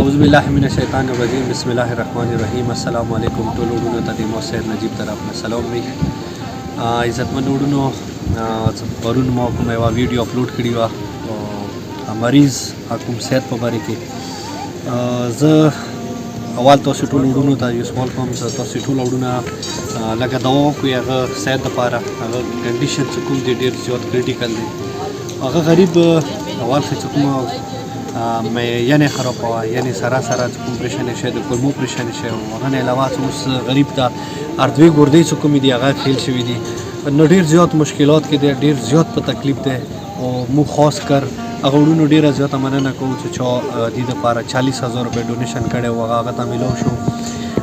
اعوذ بالله من الشیطان الرجیم بسم الله الرحمن الرحیم السلام علیکم ټول وروڼو ته د محسن نجیب طرف نه سلام وي عزتمن وروڼو پرون ما کومه یوه ویډیو اپلوډ کړې وه مریض کوم صحت په باره کې زه اول تاسو ټول وروڼو ته یو سوال کوم چې تاسو ټول وروڼه لکه دوا وکړئ هغه صحت دپاره هغه کنډیشن چې کوم دی ډېر زیات کریټیکل دی هغه غریب اول ښه چې کومه یعنی خراب وه یعنی سره کوم پریشانې شوی د کولمو پریشانې شوی هغه نه علاوه اوس غریب ته اردوې ګردې چې کومې دي هغه فیل شوي دي نو ډېر زیات مشکلات کې دی ډېر زیات په تکلیف دی او موږ خاص کر هغه وروڼو ډېره زیاته مننه کوو چې چا دې دپاره 40,000 روپۍ ډونیشن کړی و هغه ته میلاو شو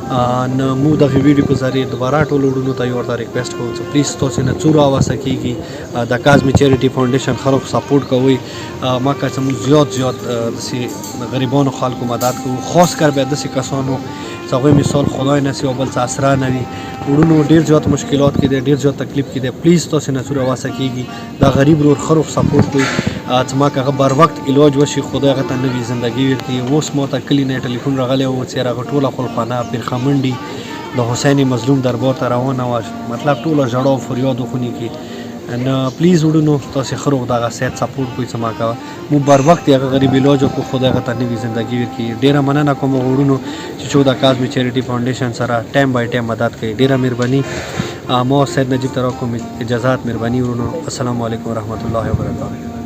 نو موږ دغې ویډیو په ذریعې دوباره ټولو وروڼو ته یو ورته ریکویسټ کوو چې پلیز تاسو نه څو راوسته کېږي د کاظمي چیریټي فاونډیشن خلکو سپورټ کوئ ما که څه موږ زیات داسې غریبانو خلکو مدد کوو خاص کر بیا داسې کسانو چې هغوی مثال خدای نسي او بل څه اسره نه وي وروڼو ډېر زیات مشکلات کې دی ډېر زیات تکلیف کې دی پلیز تاسو نه څو راوسته کېږي دا غریب ورور خلکو سپورټ کوئ چې ما که هغه بر وخت علاج وشي خدای هغه ته نوې زندګي ورکړي اوس ما ته کلي نه ټلیفون راغلی و چې هغه ټوله خلخانه پیرخمنډي د حسین مظلوم دربار ته روانه وه مطلب ټوله ژړا او فریاد وخونې کې نو پلیز وروڼو تاسې ښه روغ دغه صحت سپورټ کوئ څه ما کوه موږ بر وخت هغه غریب علاج وکړو خدای هغه ته نوې زندګي ورکړي ډېره مننه کوم وروڼو چې څو د کاظمي چیریټي فاونډیشن سره ټایم بای ټایم مدد کوي ډېره مهرباني ما سید نجیب طرف کوم اجازات مهرباني وروڼو السلام علیکم ورحمت الله وبرکاته